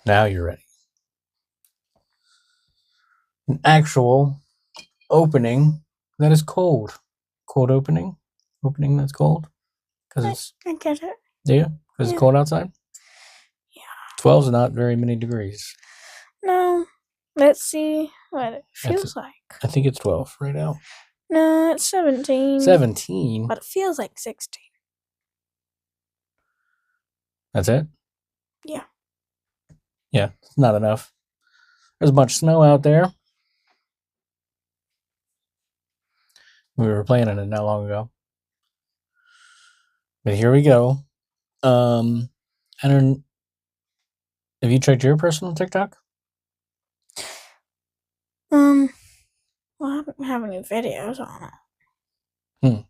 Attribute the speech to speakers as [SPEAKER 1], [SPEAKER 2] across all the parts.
[SPEAKER 1] Now you're ready. An actual opening that is cold. Cold opening. Opening that's cold. Because it's...
[SPEAKER 2] I get it.
[SPEAKER 1] Yeah? Because it's cold outside?
[SPEAKER 2] Yeah.
[SPEAKER 1] 12 is not very many degrees.
[SPEAKER 2] No. Let's see what it feels like.
[SPEAKER 1] I think it's 12 right now.
[SPEAKER 2] No, it's 17.
[SPEAKER 1] 17?
[SPEAKER 2] But it feels like 16.
[SPEAKER 1] That's it?
[SPEAKER 2] Yeah.
[SPEAKER 1] Yeah, it's not enough. There's a bunch of snow out there. We were playing in it not long ago. But here we go. I don't... Have you checked your personal TikTok?
[SPEAKER 2] Well, I don't have any videos on it.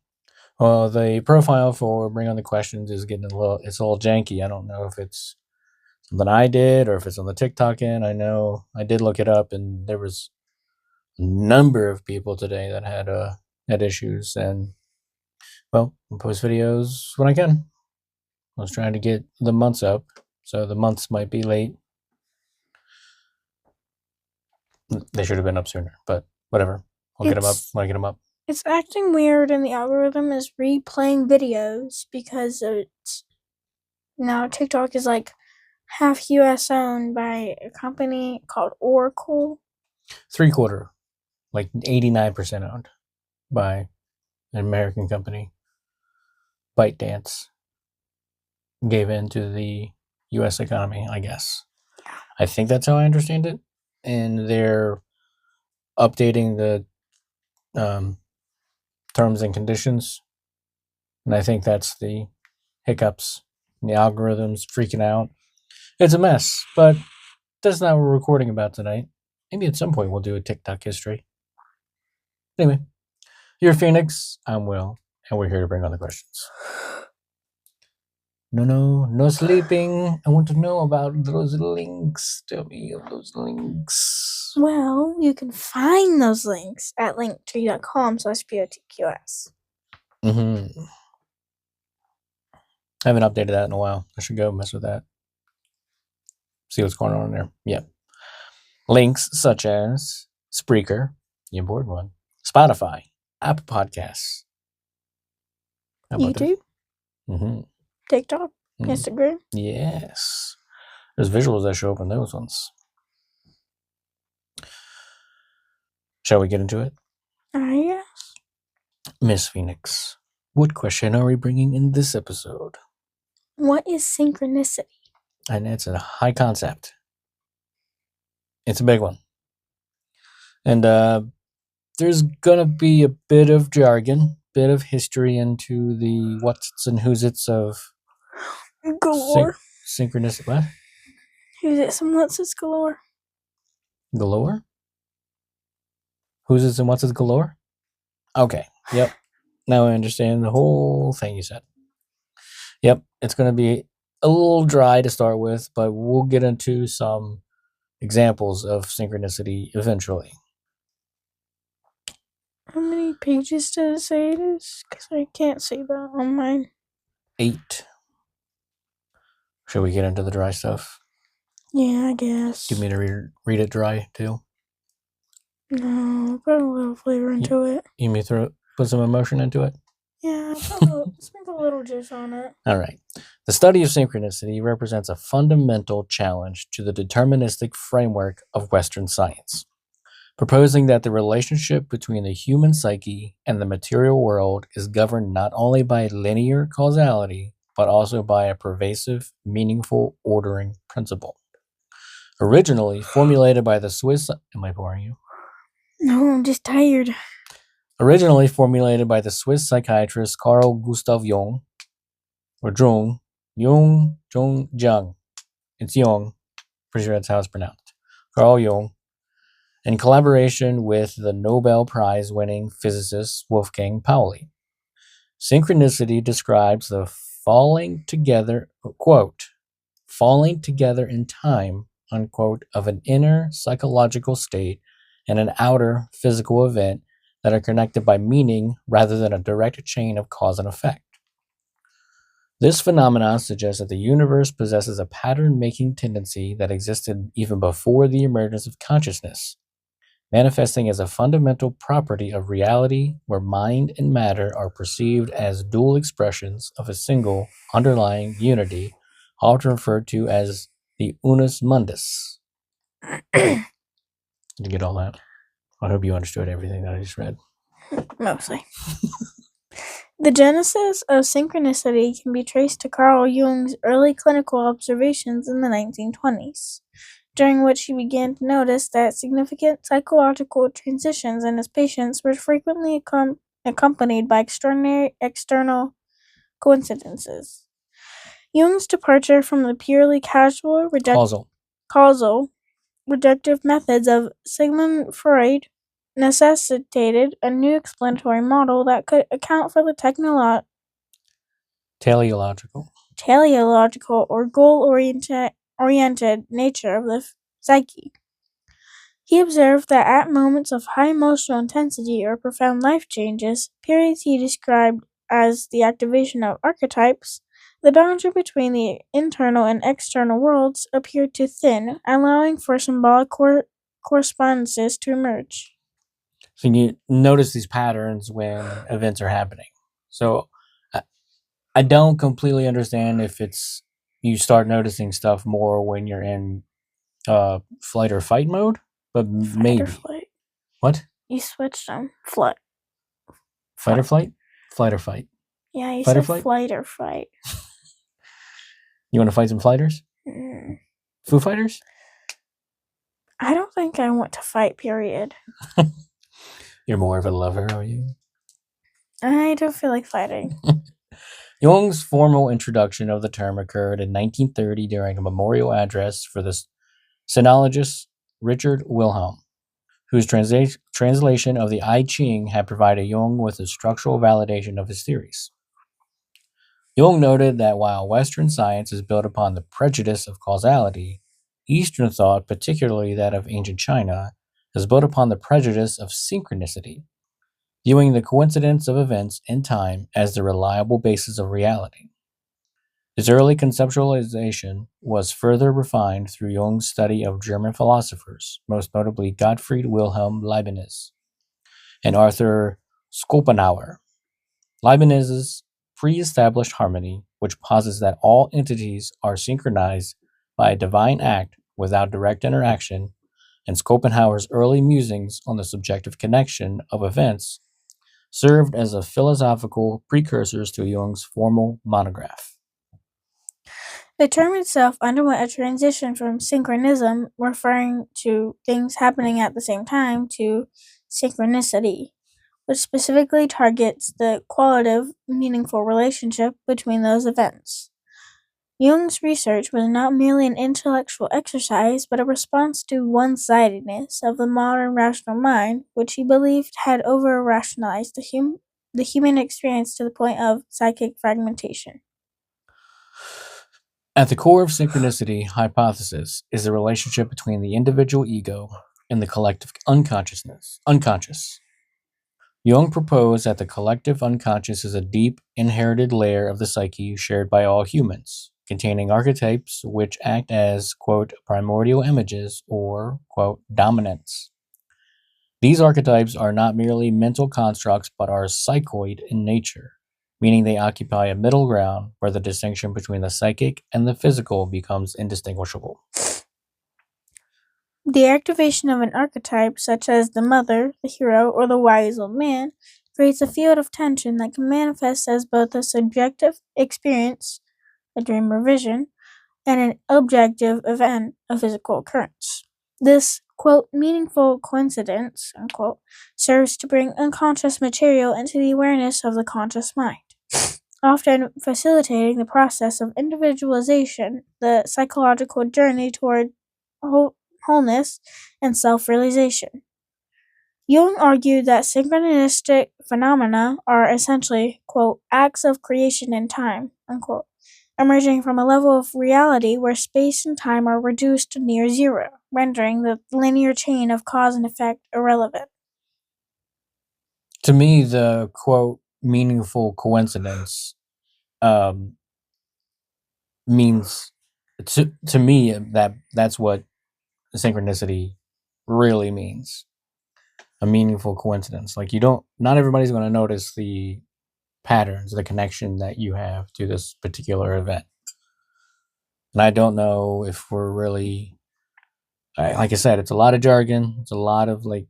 [SPEAKER 1] Well, the profile for Bring on the Questions is getting it's a little janky. I don't know if it's something I did or if it's on the TikTok end. I know I did look it up, and there was a number of people today that had issues. And well, I'll post videos when I can. I was trying to get the months up, so the months might be late. They should have been up sooner, but whatever. I'll get them up when I get them up.
[SPEAKER 2] It's acting weird, and the algorithm is replaying videos because it's now TikTok is like half US owned by a company called Oracle.
[SPEAKER 1] 3/4, like 89% owned by an American company. ByteDance gave in to the U.S. economy, I guess. I think that's how I understand it. And they're updating the terms and conditions. And I think that's the hiccups. And the algorithms freaking out. It's a mess, but that's not what we're recording about tonight. Maybe at some point we'll do a TikTok history. Anyway, you're Phoenix, I'm Will, and we're here to bring on the questions. No sleeping. I want to know about those links. Tell me of those links.
[SPEAKER 2] Well, you can find those links at linktree.com/POTQS.
[SPEAKER 1] I haven't updated that in a while. I should go mess with that. See what's going on in there. Yeah. Links such as Spreaker, the important one, Spotify, Apple Podcasts,
[SPEAKER 2] YouTube, TikTok, Instagram.
[SPEAKER 1] Yes. There's visuals that show up in those ones. Shall we get into it?
[SPEAKER 2] Yes.
[SPEAKER 1] Miss Phoenix, what question are we bringing in this episode?
[SPEAKER 2] What is synchronicity?
[SPEAKER 1] And it's a high concept. It's a big one. And there's going to be a bit of jargon, bit of history into the what's and who's it's of
[SPEAKER 2] galore.
[SPEAKER 1] Synchronicity. What?
[SPEAKER 2] Who's it's and what's it's galore.
[SPEAKER 1] Galore? Who's it's and what's it's galore? Okay. Yep. Now I understand the whole thing you said. Yep. It's going to be a little dry to start with, but we'll get into some examples of synchronicity eventually.
[SPEAKER 2] How many pages does it say it is? Because I can't see that on mine.
[SPEAKER 1] 8. Should we get into the dry stuff?
[SPEAKER 2] Yeah, I guess.
[SPEAKER 1] Do you mean to read it dry too?
[SPEAKER 2] No, put a little flavor into it.
[SPEAKER 1] You mean put some emotion into it?
[SPEAKER 2] Yeah, sprinkle a little juice on it.
[SPEAKER 1] All right. The study of synchronicity represents a fundamental challenge to the deterministic framework of Western science, proposing that the relationship between the human psyche and the material world is governed not only by linear causality, but also by a pervasive, meaningful ordering principle. Originally formulated by the Swiss... Am I boring you?
[SPEAKER 2] No, I'm just tired.
[SPEAKER 1] Originally formulated by the Swiss psychiatrist Carl Gustav Jung, or Jung. It's Jung. Pretty sure that's how it's pronounced. Carl Jung, in collaboration with the Nobel Prize-winning physicist Wolfgang Pauli. Synchronicity describes the falling together in time, unquote, of an inner psychological state and an outer physical event that are connected by meaning rather than a direct chain of cause and effect. This phenomenon suggests that the universe possesses a pattern-making tendency that existed even before the emergence of consciousness, manifesting as a fundamental property of reality where mind and matter are perceived as dual expressions of a single underlying unity, often referred to as the unus mundus. Did you get all that? I hope you understood everything that I just read.
[SPEAKER 2] Mostly. The genesis of synchronicity can be traced to Carl Jung's early clinical observations in the 1920s, during which he began to notice that significant psychological transitions in his patients were frequently accompanied by extraordinary external coincidences. Jung's departure from the purely causal reductive methods of Sigmund Freud necessitated a new explanatory model that could account for the teleological or goal-oriented nature of the psyche. He observed that at moments of high emotional intensity or profound life changes, periods he described as the activation of archetypes, the boundary between the internal and external worlds appeared to thin, allowing for symbolic correspondences to emerge.
[SPEAKER 1] So you notice these patterns when events are happening. So I don't completely understand if it's you start noticing stuff more when you're in flight or fight mode, but maybe.
[SPEAKER 2] Fight or flight.
[SPEAKER 1] What?
[SPEAKER 2] You switched them. Flight.
[SPEAKER 1] Fight or flight? Flight or fight?
[SPEAKER 2] Yeah, you
[SPEAKER 1] Fight or
[SPEAKER 2] said
[SPEAKER 1] flight?
[SPEAKER 2] flight or fight.
[SPEAKER 1] You want to fight some fighters? Foo Fighters?
[SPEAKER 2] I don't think I want to fight, period.
[SPEAKER 1] You're more of a lover, are you?
[SPEAKER 2] I don't feel like fighting.
[SPEAKER 1] Jung's formal introduction of the term occurred in 1930 during a memorial address for the sinologist Richard Wilhelm, whose translation of the I Ching had provided Jung with a structural validation of his theories. Jung noted that while Western science is built upon the prejudice of causality, Eastern thought, particularly that of ancient China, is built upon the prejudice of synchronicity, viewing the coincidence of events in time as the reliable basis of reality. His early conceptualization was further refined through Jung's study of German philosophers, most notably Gottfried Wilhelm Leibniz and Arthur Schopenhauer. Leibniz's pre-established harmony, which posits that all entities are synchronized by a divine act without direct interaction, and Schopenhauer's early musings on the subjective connection of events served as a philosophical precursors to Jung's formal monograph.
[SPEAKER 2] The term itself underwent a transition from synchronism, referring to things happening at the same time, to synchronicity, which specifically targets the qualitative, meaningful relationship between those events. Jung's research was not merely an intellectual exercise, but a response to one-sidedness of the modern rational mind, which he believed had over-rationalized the human experience to the point of psychic fragmentation.
[SPEAKER 1] At the core of synchronicity hypothesis is the relationship between the individual ego and the collective unconscious. Jung proposed that the collective unconscious is a deep, inherited layer of the psyche shared by all humans, containing archetypes which act as, quote, primordial images or, quote, dominants. These archetypes are not merely mental constructs but are psychoid in nature, meaning they occupy a middle ground where the distinction between the psychic and the physical becomes indistinguishable.
[SPEAKER 2] The activation of an archetype, such as the mother, the hero, or the wise old man, creates a field of tension that can manifest as both a subjective experience, a dream or vision, and an objective event, a physical occurrence. This, quote, meaningful coincidence, unquote, serves to bring unconscious material into the awareness of the conscious mind, often facilitating the process of individualization, the psychological journey toward wholeness and self-realization. Jung argued that synchronistic phenomena are essentially, quote, acts of creation in time, unquote, emerging from a level of reality where space and time are reduced to near zero, rendering the linear chain of cause and effect irrelevant.
[SPEAKER 1] To me, the quote meaningful coincidence means to me that's what synchronicity really means. A meaningful coincidence. Like not everybody's going to notice the patterns, the connection that you have to this particular event. And I don't know if we're really, like I said, it's a lot of jargon. It's a lot of like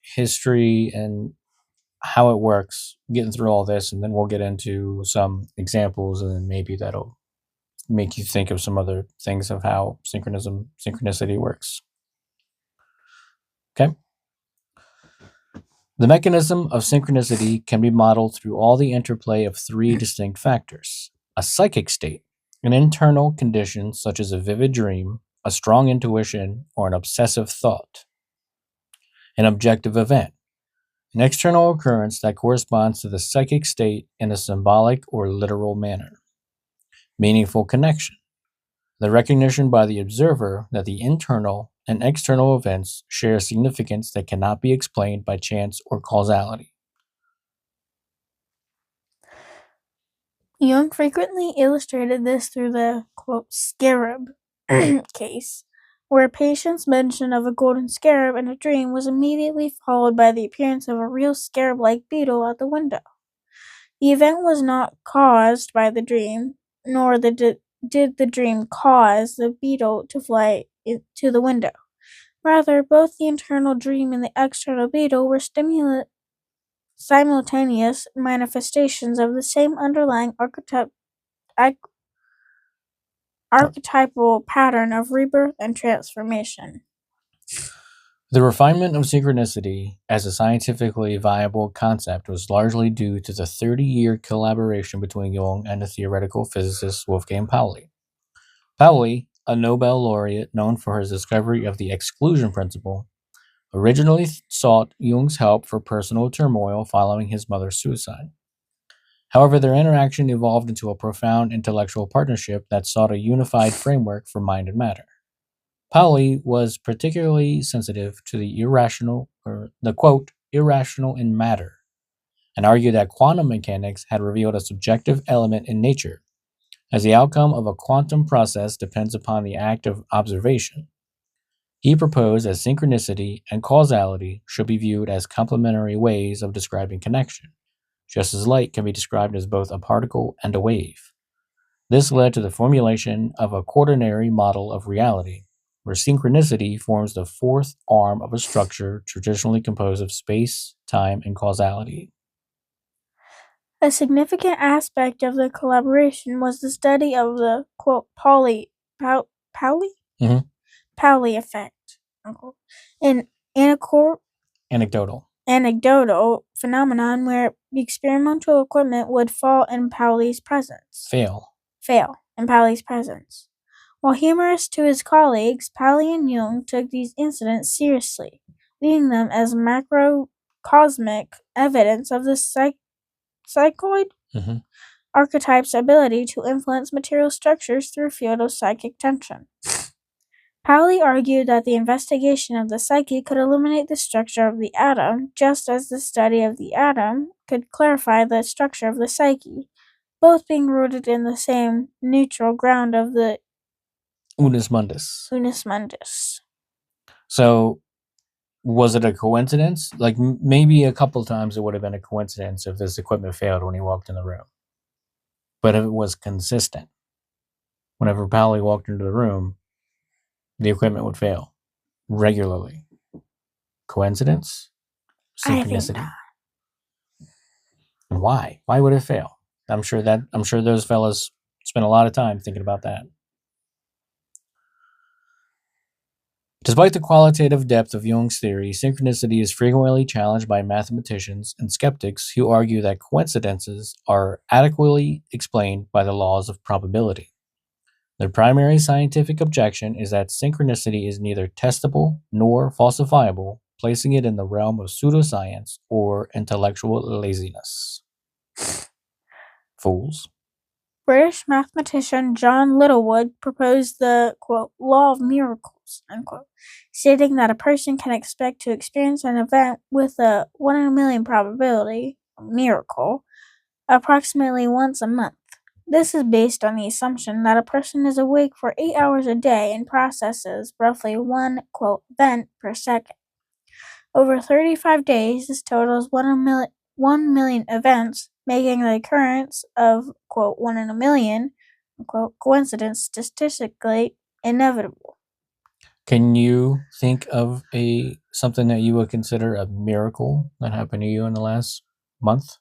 [SPEAKER 1] history and how it works, getting through all this, and then we'll get into some examples, and then maybe that'll make you think of some other things of how synchronicity works. Okay. The mechanism of synchronicity can be modeled through all the interplay of three distinct factors: a psychic state, an internal condition such as a vivid dream, a strong intuition, or an obsessive thought; an objective event, an external occurrence that corresponds to the psychic state in a symbolic or literal manner; meaningful connection, the recognition by the observer that the internal and external events share a significance that cannot be explained by chance or causality.
[SPEAKER 2] Jung frequently illustrated this through the, quote, scarab case, where a patient's mention of a golden scarab in a dream was immediately followed by the appearance of a real scarab-like beetle at the window. The event was not caused by the dream, nor did the dream cause the beetle to fly to the window. Rather, both the internal dream and the external beetle were simultaneous manifestations of the same underlying archetypal pattern of rebirth and transformation.
[SPEAKER 1] The refinement of synchronicity as a scientifically viable concept was largely due to the 30-year collaboration between Jung and the theoretical physicist Wolfgang Pauli. Pauli, a Nobel laureate known for his discovery of the exclusion principle, originally sought Jung's help for personal turmoil following his mother's suicide. However, their interaction evolved into a profound intellectual partnership that sought a unified framework for mind and matter. Pauli was particularly sensitive to the irrational, or the quote, irrational in matter, and argued that quantum mechanics had revealed a subjective element in nature, as the outcome of a quantum process depends upon the act of observation. He proposed that synchronicity and causality should be viewed as complementary ways of describing connection, just as light can be described as both a particle and a wave. This led to the formulation of a quaternary model of reality, where synchronicity forms the fourth arm of a structure traditionally composed of space, time, and causality.
[SPEAKER 2] A significant aspect of the collaboration was the study of the, quote, Pauli
[SPEAKER 1] Mhm.
[SPEAKER 2] Pauli effect, unquote, an anecdotal phenomenon where the experimental equipment would fail in Pauli's presence. While humorous to his colleagues, Pauli and Jung took these incidents seriously, viewing them as macrocosmic evidence of the psychoid archetype's ability to influence material structures through a field of psychic tension. Pauli argued that the investigation of the psyche could illuminate the structure of the atom, just as the study of the atom could clarify the structure of the psyche, both being rooted in the same neutral ground of the
[SPEAKER 1] Unus mundus.
[SPEAKER 2] Unus.
[SPEAKER 1] So, was it a coincidence? Like maybe a couple times it would have been a coincidence if this equipment failed when he walked in the room. But if it was consistent, whenever Pauli walked into the room, the equipment would fail regularly. Coincidence?
[SPEAKER 2] I think
[SPEAKER 1] Synchronicity?
[SPEAKER 2] not.
[SPEAKER 1] And why? Why would it fail? I'm sure those fellas spent a lot of time thinking about that. Despite the qualitative depth of Jung's theory, synchronicity is frequently challenged by mathematicians and skeptics who argue that coincidences are adequately explained by the laws of probability. Their primary scientific objection is that synchronicity is neither testable nor falsifiable, placing it in the realm of pseudoscience or intellectual laziness. Fools.
[SPEAKER 2] British mathematician John Littlewood proposed the, quote, law of miracles, unquote, stating that a person can expect to experience an event with a 1 in a million probability, a miracle, approximately once a month. This is based on the assumption that a person is awake for 8 hours a day and processes roughly one, quote, event per second. Over 35 days, this totals 1 million events, making the occurrence of, quote, 1 in a million, quote, coincidence statistically inevitable.
[SPEAKER 1] Can you think of something that you would consider a miracle that happened to you in the last month,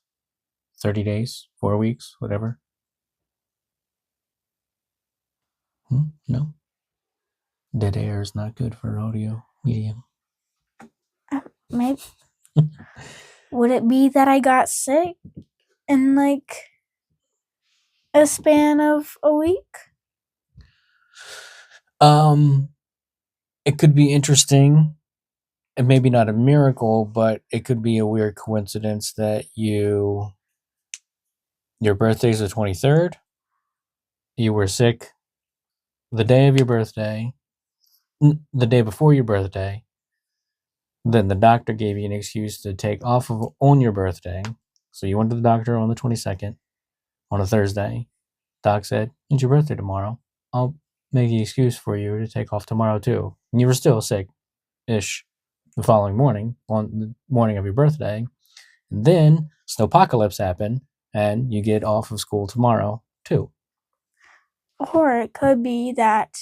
[SPEAKER 1] 30 days, 4 weeks, whatever? No. Dead air is not good for audio medium.
[SPEAKER 2] Maybe. Would it be that I got sick in like a span of a week?
[SPEAKER 1] It could be interesting, and maybe not a miracle, but it could be a weird coincidence that your birthday's the 23rd. You were sick the day of your birthday, the day before your birthday. Then the doctor gave you an excuse to take off on your birthday. So you went to the doctor on the 22nd on a Thursday. Doc said, it's your birthday tomorrow. I'll make the excuse for you to take off tomorrow too. And you were still sick-ish the following morning, on the morning of your birthday. And then snowpocalypse happened, and you get off of school tomorrow too.
[SPEAKER 2] Or it could be that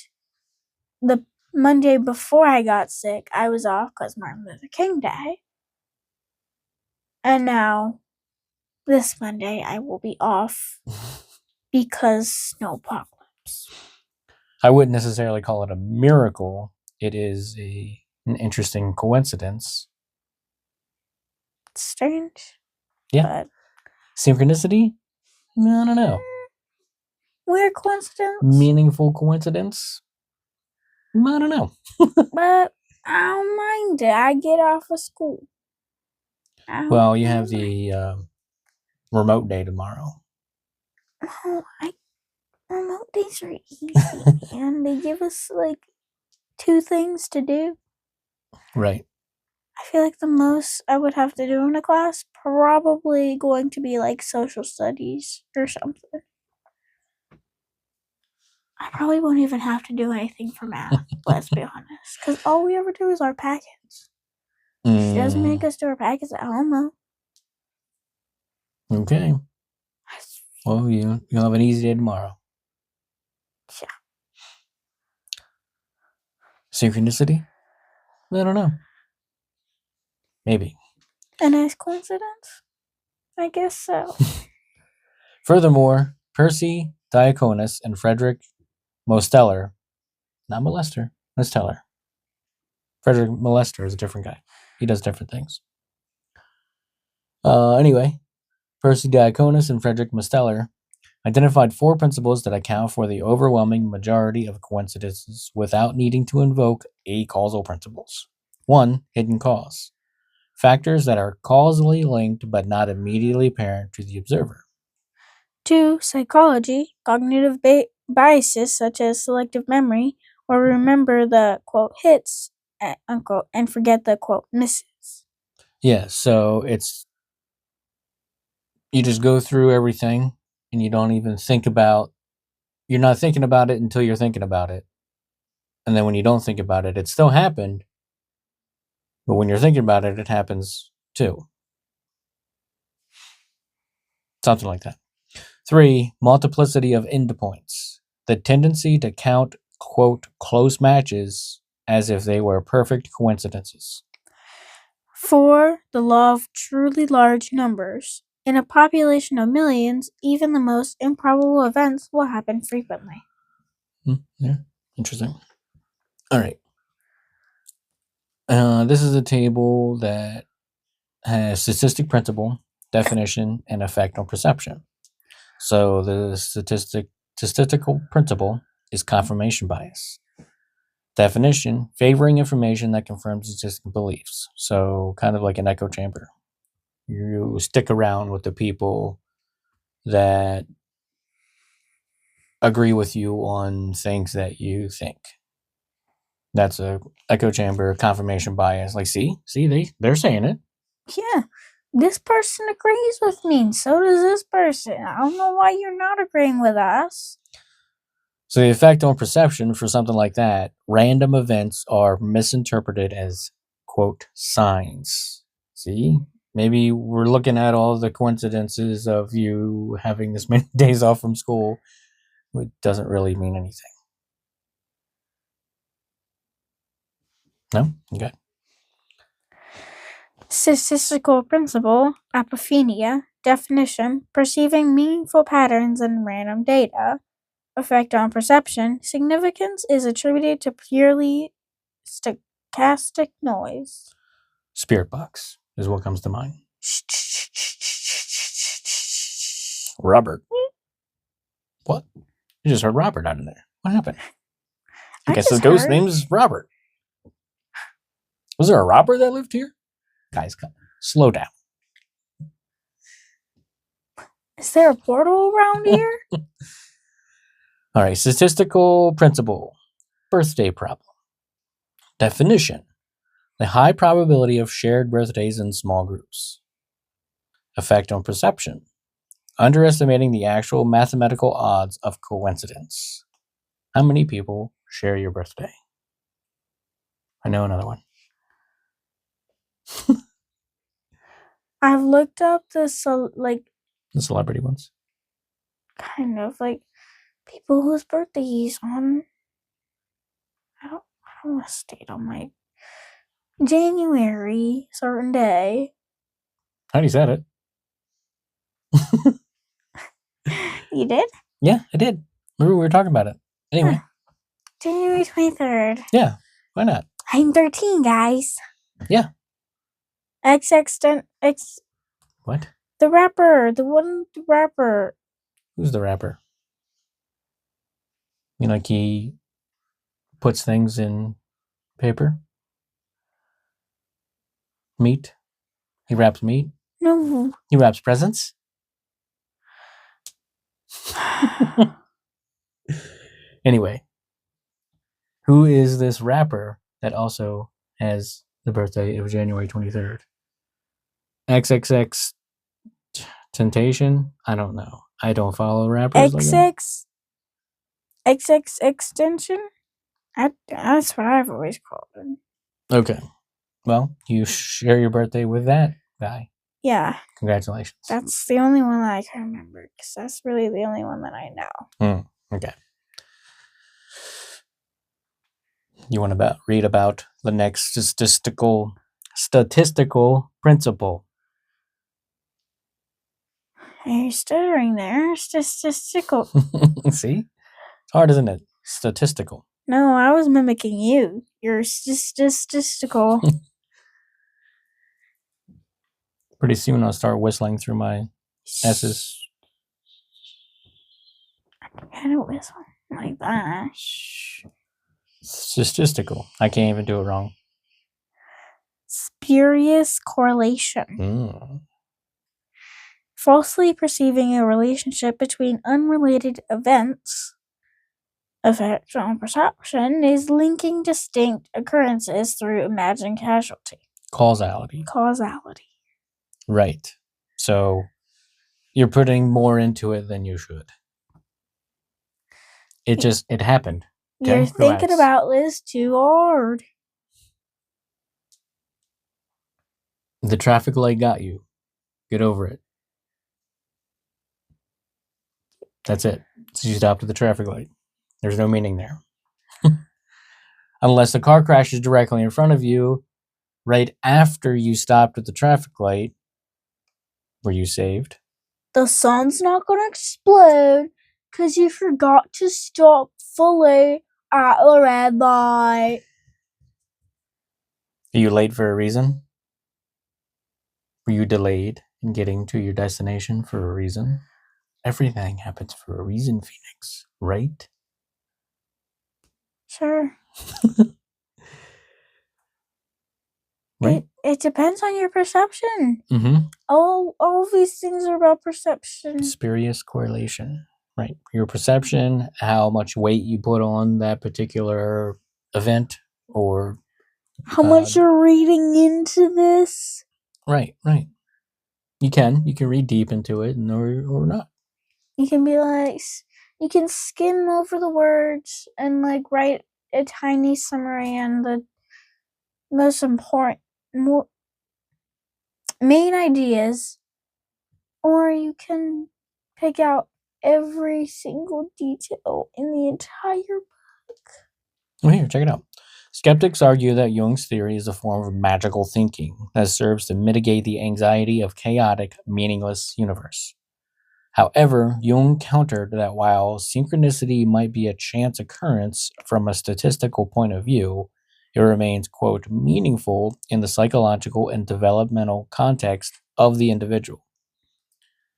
[SPEAKER 2] the Monday before I got sick, I was off because Martin Luther King Day. And now, this Monday, I will be off because snowpocalypse.
[SPEAKER 1] I wouldn't necessarily call it a miracle. It is an interesting coincidence.
[SPEAKER 2] It's strange.
[SPEAKER 1] Yeah.
[SPEAKER 2] But
[SPEAKER 1] Synchronicity? I don't know.
[SPEAKER 2] Weird coincidence?
[SPEAKER 1] Meaningful coincidence? I don't know.
[SPEAKER 2] But I don't mind it. I get off of school.
[SPEAKER 1] Well, you have the remote day tomorrow.
[SPEAKER 2] Oh, remote days are easy. And they give us like 2 things to do.
[SPEAKER 1] Right.
[SPEAKER 2] I feel like the most I would have to do in a class probably going to be like social studies or something. I probably won't even have to do anything for math, let's be honest. Because all we ever do is our packets. She doesn't make us do our packets at home, though.
[SPEAKER 1] Okay. Well, you'll have an easy day tomorrow.
[SPEAKER 2] Yeah.
[SPEAKER 1] Synchronicity? I don't know. Maybe.
[SPEAKER 2] A nice coincidence? I guess so.
[SPEAKER 1] Furthermore, Percy Diaconus and Frederick Mosteller, not Molester, Mosteller. Frederick Molester is a different guy. He does different things. Anyway, Percy Diaconus and Frederick Mosteller identified 4 principles that account for the overwhelming majority of coincidences without needing to invoke acausal principles. 1. Hidden cause. Factors that are causally linked but not immediately apparent to the observer.
[SPEAKER 2] 2. Psychology. Cognitive biases such as selective memory, or remember the, quote, hits, unquote, and forget the, quote, misses.
[SPEAKER 1] Yeah, so you just go through everything and you don't even you're not thinking about it until you're thinking about it. And then when you don't think about it, it still happened. But when you're thinking about it, it happens too. Something like that. 3. Multiplicity of endpoints. The tendency to count, quote, close matches as if they were perfect coincidences.
[SPEAKER 2] 4. The law of truly large numbers. In a population of millions, even the most improbable events will happen frequently.
[SPEAKER 1] Yeah, interesting. All right. This is a table that has statistic principle, definition, and effect on perception. So the statistical principle is confirmation bias. Definition, favoring information that confirms existing beliefs. So kind of like an echo chamber. You stick around with the people that agree with you on things that you think. That's a echo chamber confirmation bias. Like, see, they're saying it.
[SPEAKER 2] Yeah, This person agrees with me, and so does this person. I don't know why you're not agreeing with us.
[SPEAKER 1] So the effect on perception for something like that, random events are misinterpreted as, quote, signs. See? Maybe we're looking at all the coincidences of you having this many days off from school. It doesn't really mean anything. No? Okay.
[SPEAKER 2] Statistical principle, apophenia, definition, perceiving meaningful patterns in random data. Effect on perception, significance is attributed to purely stochastic noise.
[SPEAKER 1] Spirit box is what comes to mind. Robert. What? You just heard Robert out of there. What happened? I guess the ghost name is Robert. Was there a Robert that lived here? Guys, slow down.
[SPEAKER 2] Is there a portal around here?
[SPEAKER 1] All right, statistical principle. Birthday problem. Definition. The high probability of shared birthdays in small groups. Effect on perception. Underestimating the actual mathematical odds of coincidence. How many people share your birthday? I know another one.
[SPEAKER 2] I've looked up the
[SPEAKER 1] celebrity ones.
[SPEAKER 2] Kind of like people whose birthdays on. I don't want to state on my January certain day.
[SPEAKER 1] How do you said it?
[SPEAKER 2] You did?
[SPEAKER 1] Yeah, I did. Remember we were talking about it. Anyway.
[SPEAKER 2] Huh. January 23rd.
[SPEAKER 1] Yeah, why not?
[SPEAKER 2] I'm 13, guys.
[SPEAKER 1] Yeah.
[SPEAKER 2] What? The rapper. The rapper.
[SPEAKER 1] Who's the rapper? You know, like he puts things in paper? Meat? He wraps meat?
[SPEAKER 2] No.
[SPEAKER 1] He wraps presents? Anyway, who is this rapper that also has the birthday of January 23rd? XXX Temptation? I don't know. I don't follow rappers like that.
[SPEAKER 2] XX Extension? That's what I've always called him.
[SPEAKER 1] Okay. Well, you share your birthday with that guy.
[SPEAKER 2] Yeah.
[SPEAKER 1] Congratulations.
[SPEAKER 2] That's the only one that I can remember, because that's really the only one that I know.
[SPEAKER 1] Okay. You want to read about the next statistical principle?
[SPEAKER 2] You're stuttering there. Statistical.
[SPEAKER 1] See? It's hard, isn't it? Statistical.
[SPEAKER 2] No, I was mimicking you. You're statistical.
[SPEAKER 1] Pretty soon I'll start whistling through my S's.
[SPEAKER 2] I don't whistle like that.
[SPEAKER 1] Statistical. I can't even do it wrong.
[SPEAKER 2] Spurious correlation. Falsely perceiving a relationship between unrelated events. Effect on perception is linking distinct occurrences through imagined causality.
[SPEAKER 1] Right. So you're putting more into it than you should. It happened.
[SPEAKER 2] Okay? You're thinking about this too hard.
[SPEAKER 1] The traffic light got you. Get over it. That's it. So you stopped at the traffic light. There's no meaning there. Unless the car crashes directly in front of you, right after you stopped at the traffic light, were you saved?
[SPEAKER 2] The sun's not going to explode because you forgot to stop fully at the red light.
[SPEAKER 1] Are you late for a reason? Were you delayed in getting to your destination for a reason? Everything happens for a reason, Phoenix, right?
[SPEAKER 2] Sure.
[SPEAKER 1] Right?
[SPEAKER 2] It depends on your perception.
[SPEAKER 1] Mm-hmm.
[SPEAKER 2] All these things are about perception.
[SPEAKER 1] Spurious correlation. Right. Your perception, how much weight you put on that particular event, or
[SPEAKER 2] how much you're reading into this.
[SPEAKER 1] Right. You can read deep into it, or not.
[SPEAKER 2] You can be like, you can skim over the words and like write a tiny summary and the most important main ideas, or you can pick out every single detail in the entire book.
[SPEAKER 1] Well, here, check it out. Skeptics argue that Jung's theory is a form of magical thinking that serves to mitigate the anxiety of chaotic, meaningless universe. However, Jung countered that while synchronicity might be a chance occurrence from a statistical point of view, it remains, quote, meaningful in the psychological and developmental context of the individual.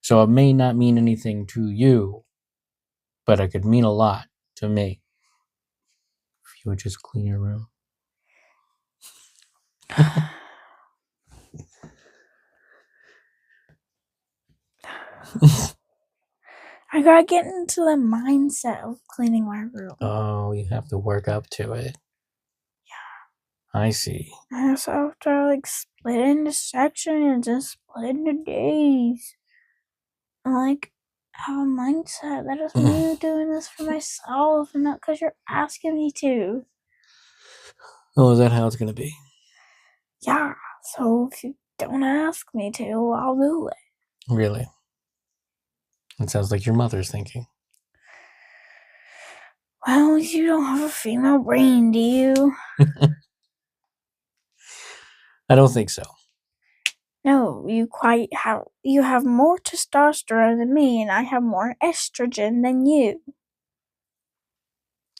[SPEAKER 1] So it may not mean anything to you, but it could mean a lot to me. If you would just clean your room.
[SPEAKER 2] I gotta get into the mindset of cleaning my room.
[SPEAKER 1] Oh, you have to work up to it. Yeah. I see.
[SPEAKER 2] I also have to like split into sections and split into days. And like have a mindset that is me doing this for myself and not because you're asking me to.
[SPEAKER 1] Oh, is that how it's gonna be?
[SPEAKER 2] Yeah, so if you don't ask me to, I'll do it.
[SPEAKER 1] Really? It sounds like your mother's thinking.
[SPEAKER 2] Well, you don't have a female brain, do you?
[SPEAKER 1] I don't think so.
[SPEAKER 2] No, you have more testosterone than me, and I have more estrogen than you.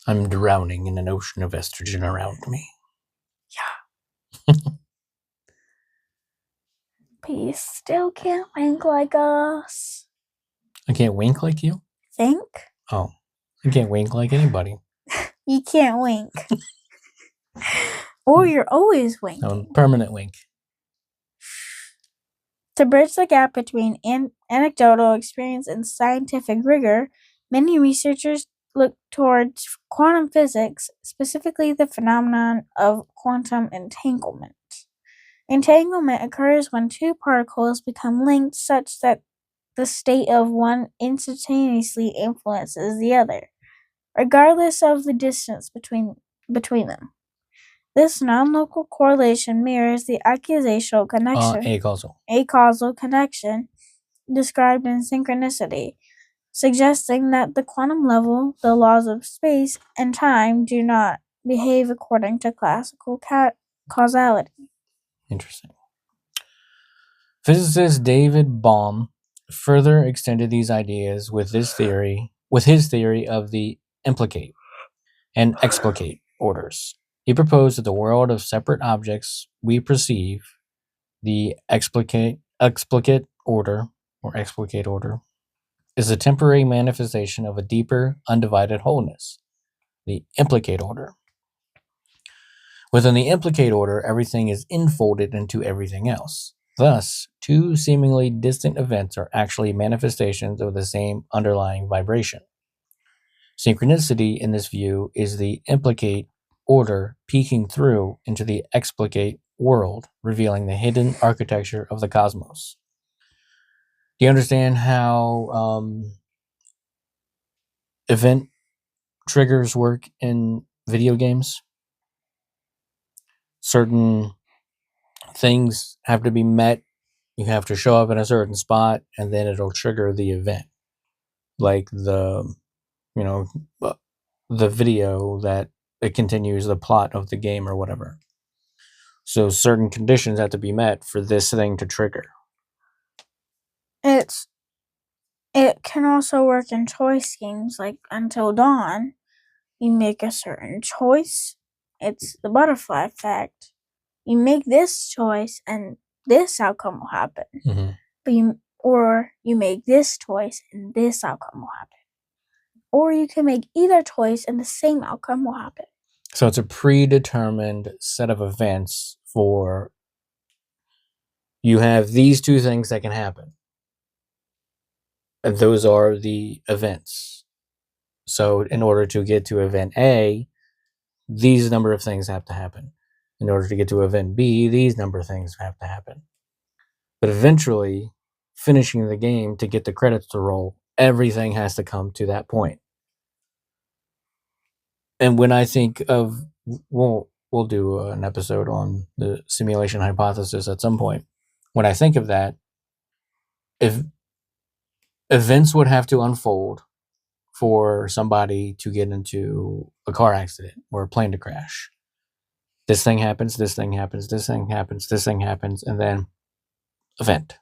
[SPEAKER 1] I'm drowning in an ocean of estrogen around me.
[SPEAKER 2] Yeah. But you still can't think like us.
[SPEAKER 1] I can't wink like you?
[SPEAKER 2] Think?
[SPEAKER 1] Oh, I can't wink like anybody.
[SPEAKER 2] You can't wink. Or you're always winking.
[SPEAKER 1] No, permanent wink.
[SPEAKER 2] To bridge the gap between anecdotal experience and scientific rigor, many researchers look towards quantum physics, specifically the phenomenon of quantum entanglement. Entanglement occurs when two particles become linked such that the state of one instantaneously influences the other, regardless of the distance between them. This non-local correlation mirrors the accusational connection, acausal connection described in synchronicity, suggesting that the quantum level, the laws of space and time do not behave according to classical causality.
[SPEAKER 1] Interesting. Physicist David Bohm further extended these ideas with his theory of the implicate and explicate orders. He proposed that the world of separate objects we perceive, the explicate order is a temporary manifestation of a deeper, undivided wholeness, the implicate order. Within the implicate order, everything is enfolded into everything else. Thus, two seemingly distant events are actually manifestations of the same underlying vibration. Synchronicity, in this view, is the implicate order peeking through into the explicate world, revealing the hidden architecture of the cosmos. Do you understand how event triggers work in video games? Certain things have to be met. You have to show up in a certain spot, and then it'll trigger the event. Like the video that it continues the plot of the game or whatever. So certain conditions have to be met for this thing to trigger.
[SPEAKER 2] It can also work in choice games like Until Dawn. You make a certain choice. It's the butterfly effect. You make this choice and this outcome will happen.
[SPEAKER 1] Mm-hmm.
[SPEAKER 2] But you make this choice and this outcome will happen. Or you can make either choice and the same outcome will happen.
[SPEAKER 1] So it's a predetermined set of events for you have these two things that can happen. And those are the events. So in order to get to event A, these number of things have to happen. In order to get to event B, these number of things have to happen. But eventually, finishing the game to get the credits to roll. Everything has to come to that point. And when I think of, we'll do an episode on the simulation hypothesis at some point. When I think of that, if events would have to unfold for somebody to get into a car accident or a plane to crash, this thing happens, this thing happens, this thing happens, this thing happens, and then event.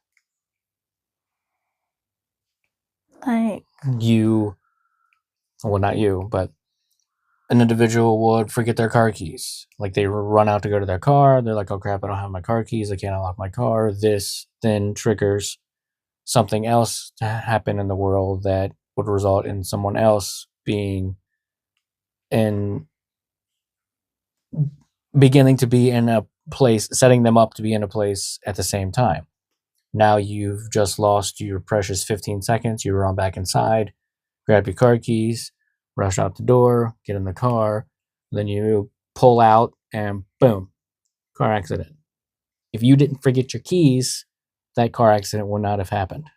[SPEAKER 2] Like,
[SPEAKER 1] not you, but an individual would forget their car keys. Like they run out to go to their car. They're like, oh crap, I don't have my car keys. I can't unlock my car. This then triggers something else to happen in the world that would result in someone else being beginning to be in a place, setting them up to be in a place at the same time. Now you've just lost your precious 15 seconds. You run back inside, grab your car keys, rush out the door, get in the car, then you pull out and boom, car accident. If you didn't forget your keys, that car accident would not have happened.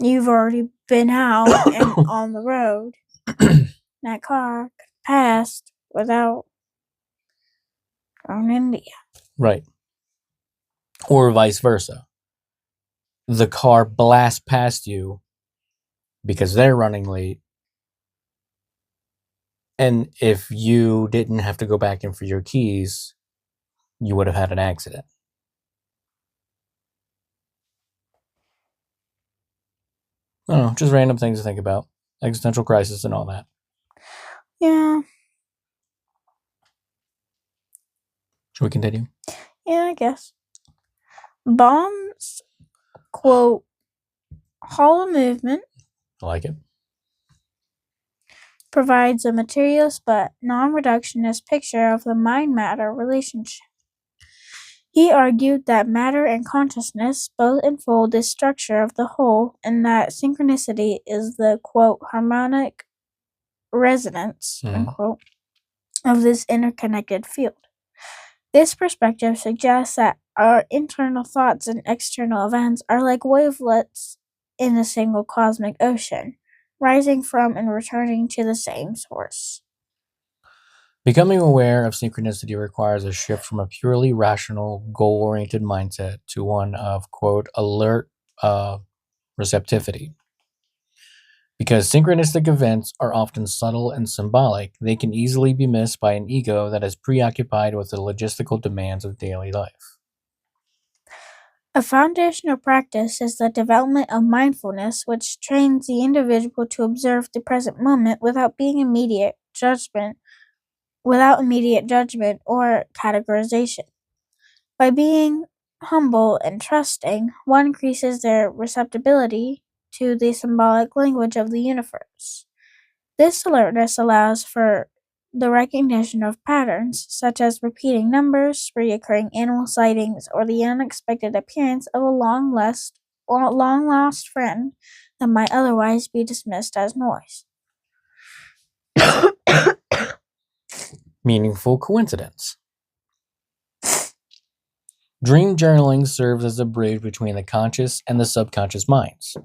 [SPEAKER 2] you've already been out and on the road. That car passed without going into you.
[SPEAKER 1] Right. Or vice versa. The car blasts past you because they're running late. And if you didn't have to go back in for your keys, you would have had an accident. I don't know, just random things to think about. Existential crisis and all that.
[SPEAKER 2] Yeah.
[SPEAKER 1] Should we continue?
[SPEAKER 2] Yeah, I guess. Baum's, quote, hollow movement
[SPEAKER 1] I like it.
[SPEAKER 2] provides a materialist but non-reductionist picture of the mind-matter relationship. He argued that matter and consciousness both enfold this structure of the whole, and that synchronicity is the, quote, harmonic resonance, unquote, of this interconnected field. This perspective suggests that our internal thoughts and external events are like wavelets in a single cosmic ocean, rising from and returning to the same source.
[SPEAKER 1] Becoming aware of synchronicity requires a shift from a purely rational, goal-oriented mindset to one of, quote, alert receptivity. Because synchronistic events are often subtle and symbolic, they can easily be missed by an ego that is preoccupied with the logistical demands of daily life.
[SPEAKER 2] A foundational practice is the development of mindfulness, which trains the individual to observe the present moment without immediate judgment or categorization. By being humble and trusting, one increases their receptibility to the symbolic language of the universe. This alertness allows for the recognition of patterns, such as repeating numbers, recurring animal sightings, or the unexpected appearance of a long-lost friend that might otherwise be dismissed as noise.
[SPEAKER 1] Meaningful coincidence. Dream journaling serves as a bridge between the conscious and the subconscious minds.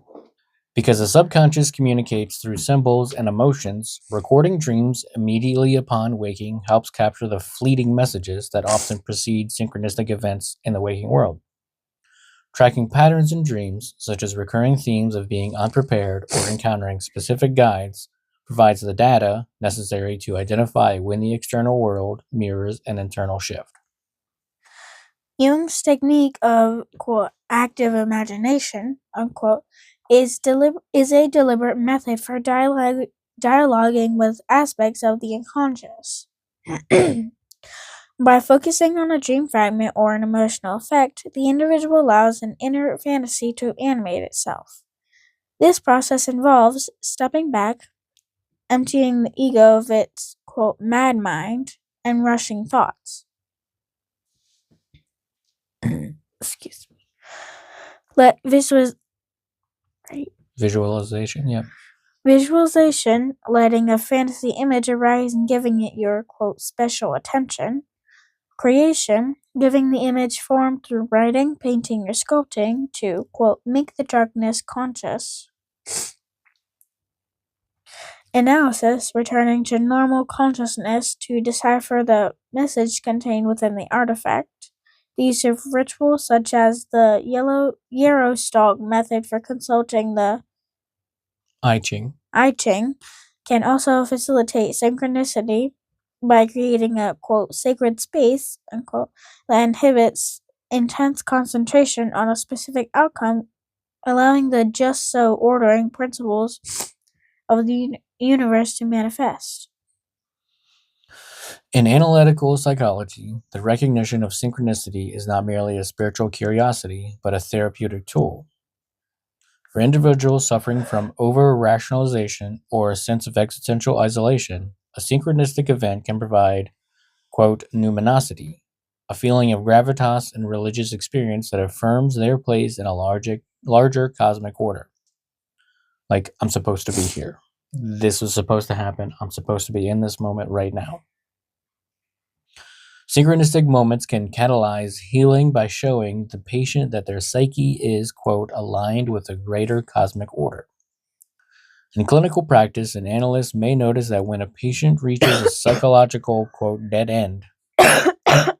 [SPEAKER 1] Because the subconscious communicates through symbols and emotions, recording dreams immediately upon waking helps capture the fleeting messages that often precede synchronistic events in the waking world. Tracking patterns in dreams, such as recurring themes of being unprepared or encountering specific guides, provides the data necessary to identify when the external world mirrors an internal shift.
[SPEAKER 2] Jung's technique of, quote, active imagination, unquote, is a deliberate method for dialoguing with aspects of the unconscious. By focusing on a dream fragment or an emotional effect, the individual allows an inner fantasy to animate itself. This process involves stepping back, emptying the ego of its, quote, mad mind, and rushing thoughts. Excuse me.
[SPEAKER 1] Visualization, yeah.
[SPEAKER 2] Visualization, letting a fantasy image arise and giving it your, quote, special attention, creation, giving the image form through writing, painting, or sculpting to, quote, make the darkness conscious. Analysis, returning to normal consciousness to decipher the message contained within the artifact. The use of rituals such as the yarrow stalk method for consulting the
[SPEAKER 1] I Ching.
[SPEAKER 2] I Ching can also facilitate synchronicity by creating a, quote, sacred space, unquote, that inhibits intense concentration on a specific outcome, allowing the just so ordering principles of the universe to manifest.
[SPEAKER 1] In analytical psychology, the recognition of synchronicity is not merely a spiritual curiosity, but a therapeutic tool. For individuals suffering from over-rationalization or a sense of existential isolation, a synchronistic event can provide, quote, numinosity, a feeling of gravitas and religious experience that affirms their place in a larger cosmic order. Like, I'm supposed to be here. This was supposed to happen. I'm supposed to be in this moment right now. Synchronistic moments can catalyze healing by showing the patient that their psyche is, quote, aligned with a greater cosmic order. In clinical practice, an analyst may notice that when a patient reaches a psychological, quote, dead end, a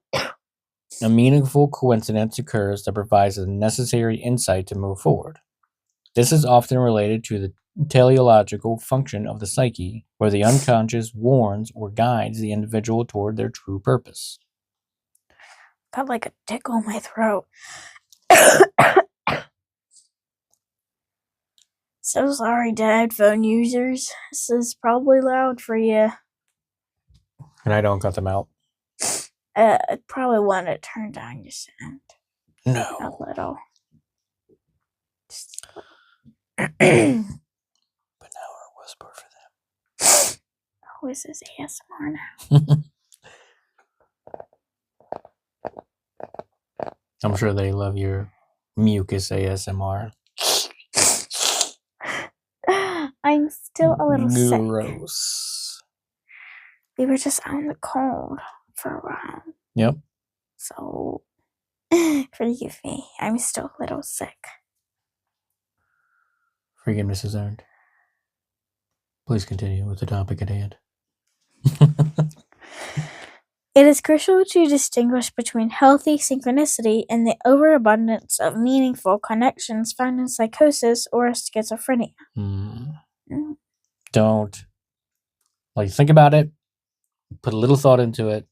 [SPEAKER 1] meaningful coincidence occurs that provides the necessary insight to move forward. This is often related to the teleological function of the psyche, where the unconscious warns or guides the individual toward their true purpose.
[SPEAKER 2] Got like a tickle in my throat. So sorry, dead phone users. This is probably loud for you.
[SPEAKER 1] And I don't cut them out.
[SPEAKER 2] I probably want to turn down your sound
[SPEAKER 1] No.
[SPEAKER 2] a little. Just a little.
[SPEAKER 1] But now we're whisper for them.
[SPEAKER 2] Oh, this is ASMR now.
[SPEAKER 1] I'm sure they love your mucus ASMR.
[SPEAKER 2] I'm still a little sick.
[SPEAKER 1] Gross.
[SPEAKER 2] We were just out in the cold for a while.
[SPEAKER 1] Yep.
[SPEAKER 2] So, forgive me. I'm still a little sick.
[SPEAKER 1] Forgiveness is earned. Please continue with the topic at hand.
[SPEAKER 2] It is crucial to distinguish between healthy synchronicity and the overabundance of meaningful connections found in psychosis or schizophrenia.
[SPEAKER 1] Don't, think about it, put a little thought into it,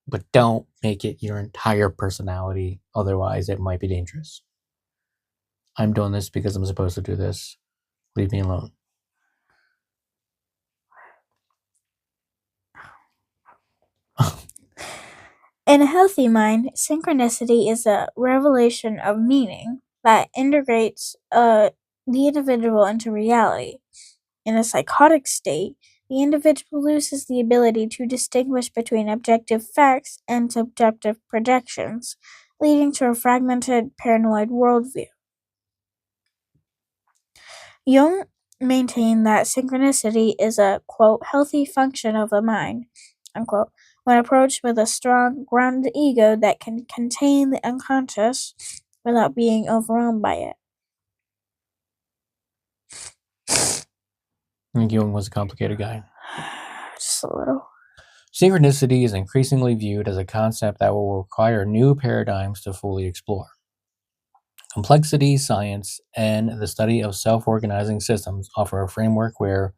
[SPEAKER 1] but don't make it your entire personality. Otherwise, it might be dangerous. I'm doing this because I'm supposed to do this. Leave me alone.
[SPEAKER 2] In a healthy mind, synchronicity is a revelation of meaning that integrates the individual into reality. In a psychotic state, the individual loses the ability to distinguish between objective facts and subjective projections, leading to a fragmented, paranoid worldview. Jung maintained that synchronicity is a, quote, healthy function of the mind, unquote, when approached with a strong, grounded ego that can contain the unconscious without being overwhelmed by it.
[SPEAKER 1] I think Jung was a complicated guy.
[SPEAKER 2] Just a little.
[SPEAKER 1] Synchronicity is increasingly viewed as a concept that will require new paradigms to fully explore. Complexity science and the study of self-organizing systems offer a framework where,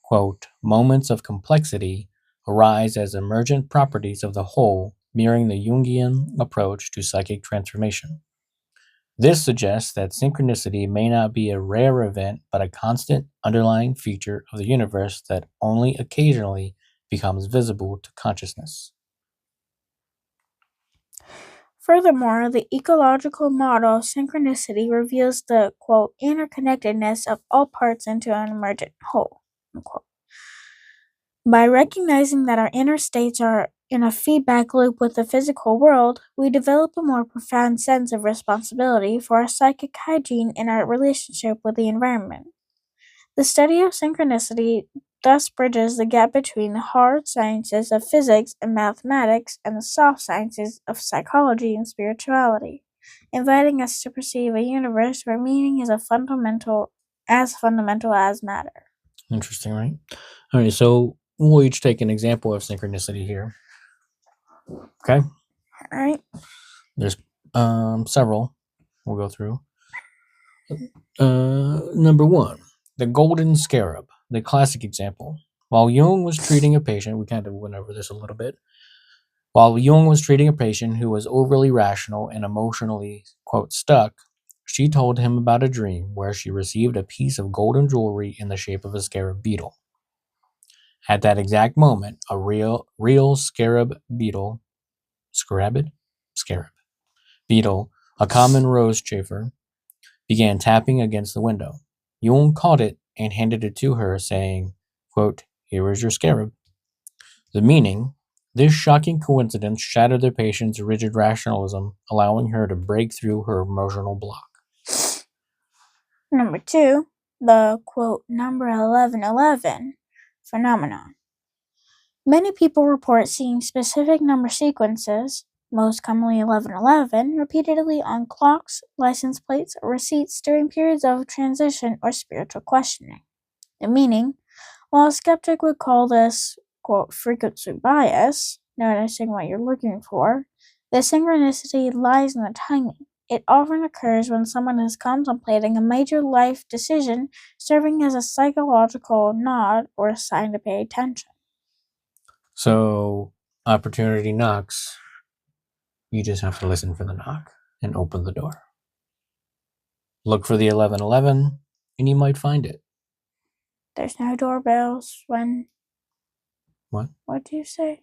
[SPEAKER 1] quote, moments of complexity arise as emergent properties of the whole, mirroring the Jungian approach to psychic transformation. This suggests that synchronicity may not be a rare event, but a constant underlying feature of the universe that only occasionally becomes visible to consciousness.
[SPEAKER 2] Furthermore, the ecological model of synchronicity reveals the, quote, interconnectedness of all parts into an emergent whole, unquote. By recognizing that our inner states are in a feedback loop with the physical world, we develop a more profound sense of responsibility for our psychic hygiene and our relationship with the environment. The study of synchronicity thus bridges the gap between the hard sciences of physics and mathematics and the soft sciences of psychology and spirituality, inviting us to perceive a universe where meaning is fundamental as matter.
[SPEAKER 1] Interesting, right? All right, so we'll each take an example of synchronicity here. Okay?
[SPEAKER 2] All right.
[SPEAKER 1] There's several we'll go through. Number one, the golden scarab, the classic example. While Jung was treating a patient, we kind of went over this a little bit. While Jung was treating a patient who was overly rational and emotionally, quote, stuck, she told him about a dream where she received a piece of golden jewelry in the shape of a scarab beetle. At that exact moment, a real scarab beetle, scarab beetle, a common rose chafer, began tapping against the window. Jung caught it and handed it to her, saying, quote, "Here is your scarab." The meaning: this shocking coincidence shattered the patient's rigid rationalism, allowing her to break through her emotional block.
[SPEAKER 2] Number two, the quote number 1111 phenomenon. Many people report seeing specific number sequences, most commonly 1111, repeatedly on clocks, license plates, or receipts during periods of transition or spiritual questioning. The meaning: while a skeptic would call this, quote, frequency bias, noticing what you're looking for, the synchronicity lies in the timing. It often occurs when someone is contemplating a major life decision, serving as a psychological nod or a sign to pay attention.
[SPEAKER 1] So, opportunity knocks. You just have to listen for the knock and open the door. Look for the 1111, and you might find it.
[SPEAKER 2] There's no doorbells when...
[SPEAKER 1] What?
[SPEAKER 2] What do you say?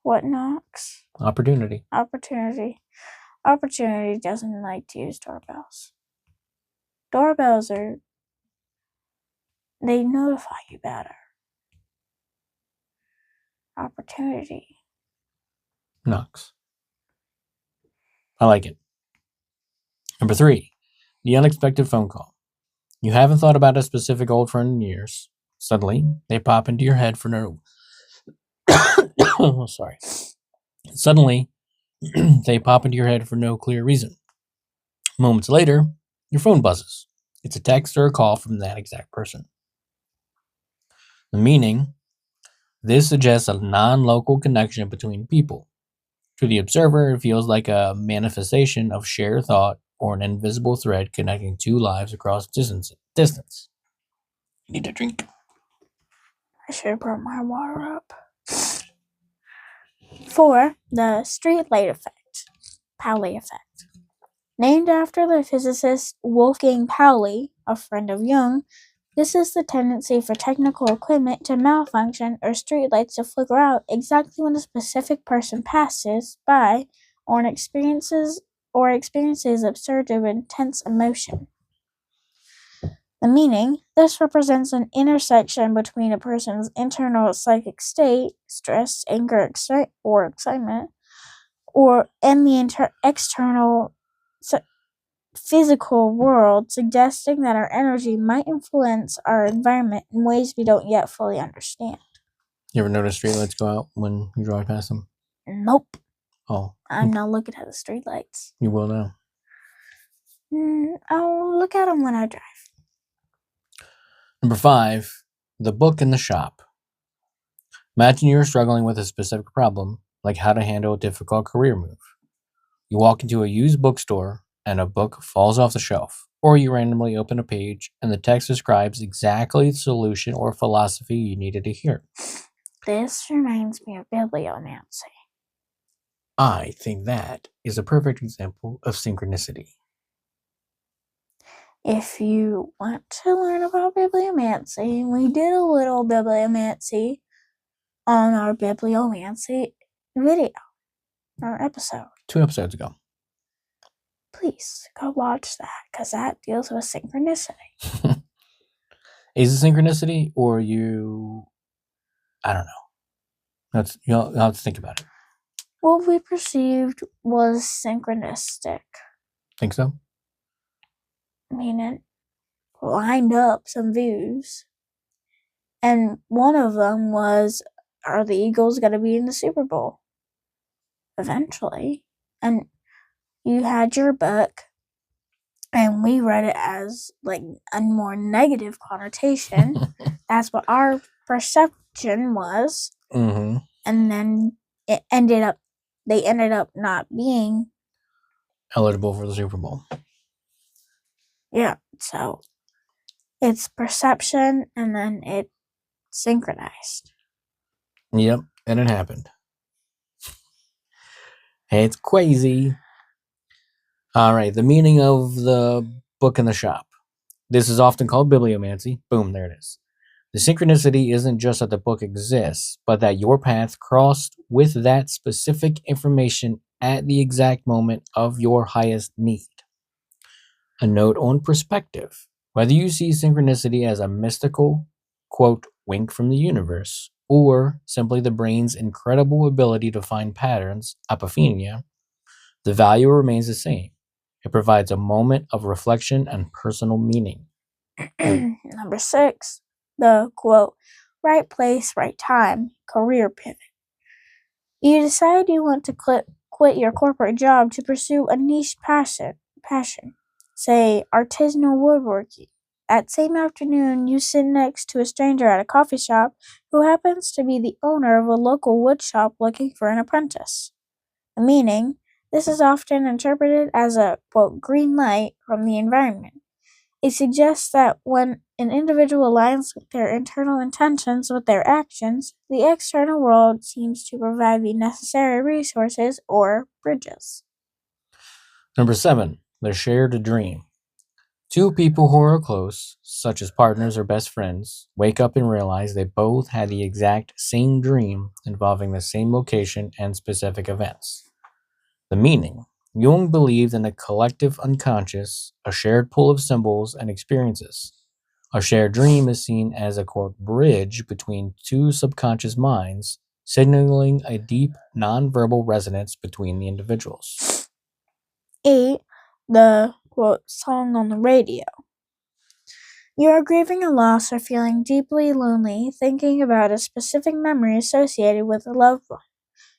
[SPEAKER 2] What knocks?
[SPEAKER 1] Opportunity.
[SPEAKER 2] Opportunity. Opportunity doesn't like to use doorbells. Doorbells they notify you better. Opportunity.
[SPEAKER 1] Knocks. I like it. Number three, the unexpected phone call. You haven't thought about a specific old friend in years. Suddenly, they pop into your head for no... oh, sorry. Suddenly, they pop into your head for no clear reason. Moments later, your phone buzzes. It's a text or a call from that exact person. The meaning: this suggests a non-local connection between people. To the observer, it feels like a manifestation of shared thought or an invisible thread connecting two lives across distance. Need a drink.
[SPEAKER 2] I should have brought my water up. 4. The street light effect. Pauli effect. Named after the physicist Wolfgang Pauli, a friend of Jung, this is the tendency for technical equipment to malfunction or streetlights to flicker out exactly when a specific person passes by or experiences a surge of intense emotion. The meaning: this represents an intersection between a person's internal psychic state, stress, anger, or excitement, and the external physical world, suggesting that our energy might influence our environment in ways we don't yet fully understand.
[SPEAKER 1] You ever notice streetlights go out when you drive past them?
[SPEAKER 2] Nope.
[SPEAKER 1] Oh.
[SPEAKER 2] I'm not looking at the streetlights.
[SPEAKER 1] You will now.
[SPEAKER 2] I'll look at them when I drive.
[SPEAKER 1] Number 5, the book in the shop. Imagine you're struggling with a specific problem, like how to handle a difficult career move. You walk into a used bookstore and a book falls off the shelf, or you randomly open a page and the text describes exactly the solution or philosophy you needed to hear.
[SPEAKER 2] This reminds me of bibliomancy.
[SPEAKER 1] I think that is a perfect example of synchronicity.
[SPEAKER 2] If you want to learn about bibliomancy, we did a little bibliomancy on our bibliomancy video or episode.
[SPEAKER 1] 2 episodes ago.
[SPEAKER 2] Please go watch that, because that deals with synchronicity.
[SPEAKER 1] Is it synchronicity or you... I don't know. You'll have to think about it.
[SPEAKER 2] What we perceived was synchronistic.
[SPEAKER 1] Think so?
[SPEAKER 2] Meaning, lined up some views And one of them was, are the Eagles going to be in the Super Bowl? Eventually. And you had your book, and we read it as like a more negative connotation. That's what our perception was.
[SPEAKER 1] Mm-hmm.
[SPEAKER 2] And then they ended up not being
[SPEAKER 1] eligible for the Super Bowl.
[SPEAKER 2] Yeah, so it's perception and then it synchronized.
[SPEAKER 1] Yep, and it happened. It's crazy. All right, the meaning of the book in the shop. This is often called bibliomancy. Boom, there it is. The synchronicity isn't just that the book exists, but that your path crossed with that specific information at the exact moment of your highest need. A note on perspective. Whether you see synchronicity as a mystical, quote, wink from the universe, or simply the brain's incredible ability to find patterns, apophenia, the value remains the same. It provides a moment of reflection and personal meaning.
[SPEAKER 2] Number 6, the quote, right place, right time, career pivot. You decide you want to quit your corporate job to pursue a niche passion, say artisanal woodworking. That same afternoon, you sit next to a stranger at a coffee shop who happens to be the owner of a local wood shop looking for an apprentice. The meaning, this is often interpreted as a, quote, green light from the environment. It suggests that when an individual aligns their internal intentions with their actions, the external world seems to provide the necessary resources or bridges.
[SPEAKER 1] Number 7, the shared dream. Two people who are close, such as partners or best friends, wake up and realize they both had the exact same dream involving the same location and specific events. The meaning, Jung believed in a collective unconscious, a shared pool of symbols and experiences. A shared dream is seen as a quote bridge between two subconscious minds, signaling a deep nonverbal resonance between the individuals.
[SPEAKER 2] 8. The, quote, song on the radio. You are grieving a loss or feeling deeply lonely, thinking about a specific memory associated with a loved one.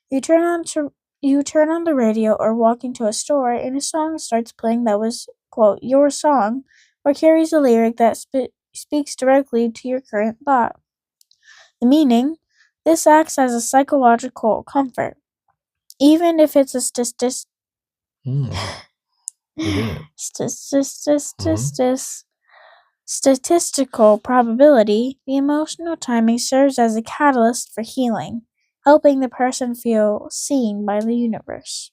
[SPEAKER 2] You turn on the radio or walk into a store and a song starts playing that was, quote, your song, or carries a lyric that speaks directly to your current thought. The meaning, this acts as a psychological comfort. Even if it's a
[SPEAKER 1] You did.
[SPEAKER 2] statistical probability, the emotional timing serves as a catalyst for healing, helping the person feel seen by the universe.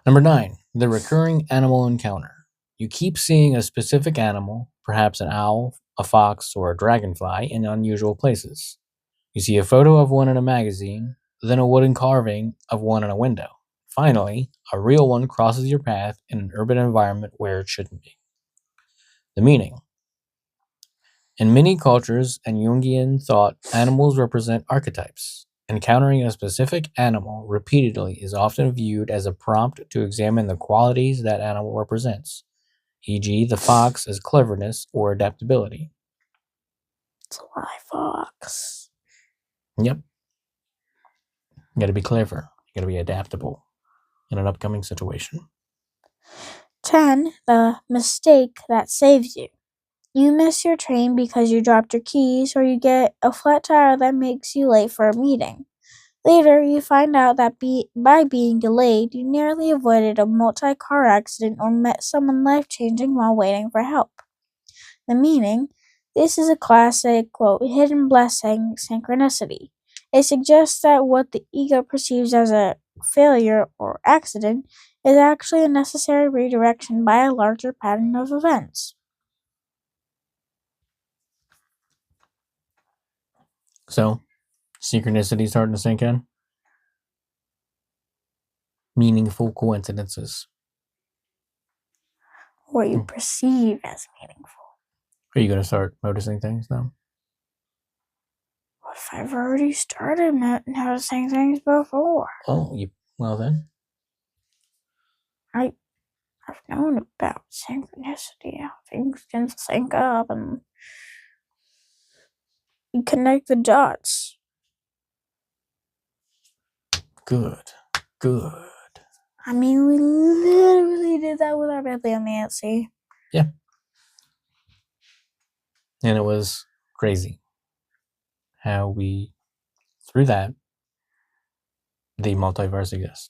[SPEAKER 1] Number 9, the recurring animal encounter. You keep seeing a specific animal, perhaps an owl, a fox, or a dragonfly, in unusual places. You see a photo of one in a magazine, then a wooden carving of one in a window. Finally, a real one crosses your path in an urban environment where it shouldn't be. The meaning. In many cultures and Jungian thought, animals represent archetypes. Encountering a specific animal repeatedly is often viewed as a prompt to examine the qualities that animal represents, e.g., the fox as cleverness or adaptability.
[SPEAKER 2] Sly Fox.
[SPEAKER 1] Yep. You gotta be clever. You gotta be adaptable in an upcoming situation.
[SPEAKER 2] 10. The mistake that saves you. You miss your train because you dropped your keys, or you get a flat tire that makes you late for a meeting. Later, you find out that by being delayed, you nearly avoided a multi-car accident or met someone life-changing while waiting for help. The meaning, this is a classic, quote, hidden blessing synchronicity. It suggests that what the ego perceives as a failure or accident is actually a necessary redirection by a larger pattern of events.
[SPEAKER 1] So, synchronicity starting to sink in? Meaningful coincidences.
[SPEAKER 2] What you perceive as meaningful.
[SPEAKER 1] Are you going to start noticing things now?
[SPEAKER 2] What if I've already started noticing things before?
[SPEAKER 1] Well then.
[SPEAKER 2] I've known about synchronicity, how things can sync up, and You connect the dots.
[SPEAKER 1] Good.
[SPEAKER 2] I mean, we literally did that with our bibliomancy.
[SPEAKER 1] Yeah. And it was crazy how we, through that, the multiverse exists.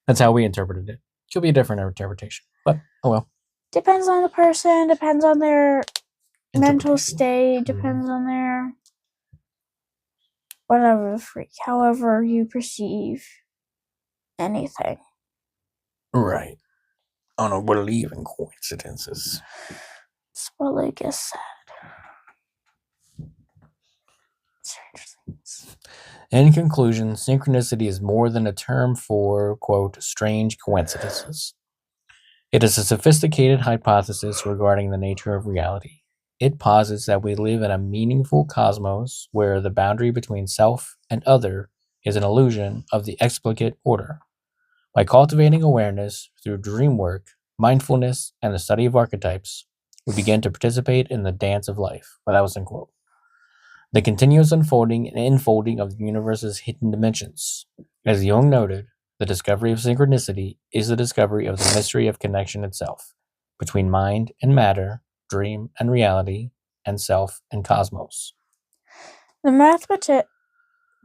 [SPEAKER 1] That's how we interpreted it. Could be a different interpretation, but oh well.
[SPEAKER 2] Depends on the person, depends on their mental state, depends on their whatever the freak, however you perceive anything.
[SPEAKER 1] Right. I don't believe in coincidences.
[SPEAKER 2] That's what I guess said.
[SPEAKER 1] In conclusion, synchronicity is more than a term for, quote, strange coincidences. It is a sophisticated hypothesis regarding the nature of reality. It posits that we live in a meaningful cosmos where the boundary between self and other is an illusion of the explicate order. By cultivating awareness through dream work, mindfulness, and the study of archetypes, we begin to participate in the dance of life. Well, that was in quote. The continuous unfolding and enfolding of the universe's hidden dimensions. As Jung noted, the discovery of synchronicity is the discovery of the mystery of connection itself, between mind and matter, dream and reality, and self and cosmos.
[SPEAKER 2] The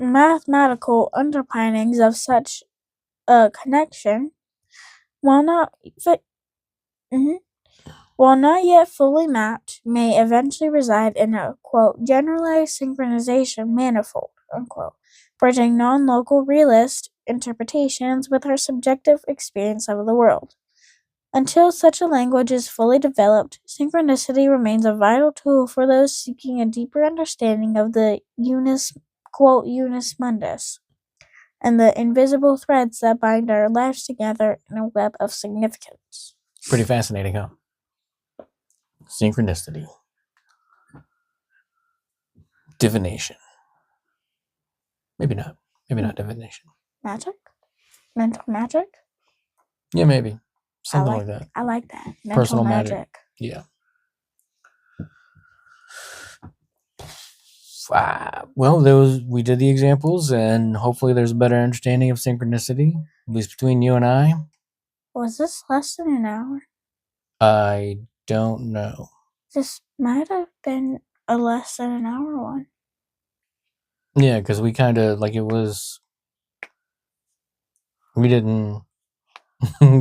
[SPEAKER 2] mathematical underpinnings of such a connection, while not yet fully mapped, may eventually reside in a, quote, generalized synchronization manifold, unquote, bridging non-local realist interpretations with our subjective experience of the world. Until such a language is fully developed, synchronicity remains a vital tool for those seeking a deeper understanding of the unus mundus, and the invisible threads that bind our lives together in a web of significance.
[SPEAKER 1] Pretty fascinating, huh? Synchronicity. Divination. Maybe not. Maybe not divination.
[SPEAKER 2] Magic? Mental magic?
[SPEAKER 1] Yeah, maybe. Something like that.
[SPEAKER 2] I like that. Mental
[SPEAKER 1] Personal magic. Yeah. Well, we did the examples, and hopefully there's a better understanding of synchronicity, at least between you and I.
[SPEAKER 2] Was this less than an hour?
[SPEAKER 1] I don't know.
[SPEAKER 2] This might have been a less than an hour one.
[SPEAKER 1] Yeah, because we kind of, we didn't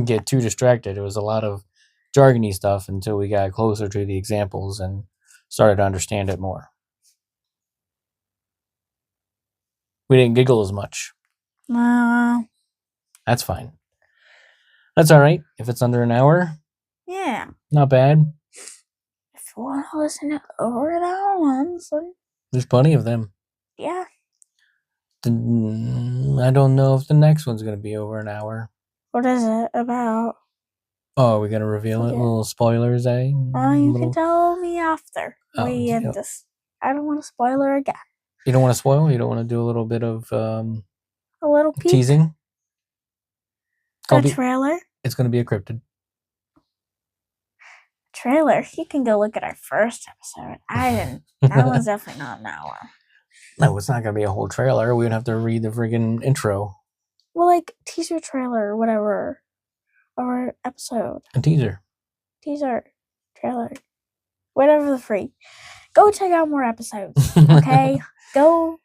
[SPEAKER 1] get too distracted. It was a lot of jargony stuff until we got closer to the examples and started to understand it more. We didn't giggle as much. That's fine. That's all right. If it's under an hour,
[SPEAKER 2] yeah,
[SPEAKER 1] not bad.
[SPEAKER 2] If you want to listen to over an hour ones, then
[SPEAKER 1] there's plenty of them.
[SPEAKER 2] Yeah.
[SPEAKER 1] I don't know if the next one's going to be over an hour.
[SPEAKER 2] What is it about?
[SPEAKER 1] Oh, are we going to reveal it? Little spoilers, eh?
[SPEAKER 2] You can tell me after we end this. I don't want to spoiler again.
[SPEAKER 1] You don't want to spoil? You don't want to do a little bit of
[SPEAKER 2] a little peek?
[SPEAKER 1] Teasing?
[SPEAKER 2] A trailer?
[SPEAKER 1] It's going to be a cryptid.
[SPEAKER 2] Trailer? You can go look at our first episode. That was definitely not an hour.
[SPEAKER 1] No, it's not going to be a whole trailer. We would have to read the friggin' intro.
[SPEAKER 2] Well, like teaser trailer or whatever. Or episode.
[SPEAKER 1] A teaser.
[SPEAKER 2] Teaser. Trailer. Whatever the freak. Go check out more episodes. Okay? Go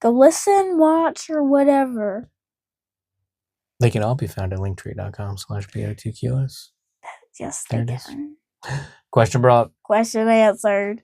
[SPEAKER 2] listen, watch, or whatever.
[SPEAKER 1] They can all be found at linktree.com/BO2QS.
[SPEAKER 2] Yes,
[SPEAKER 1] there it is. Question brought.
[SPEAKER 2] Question answered.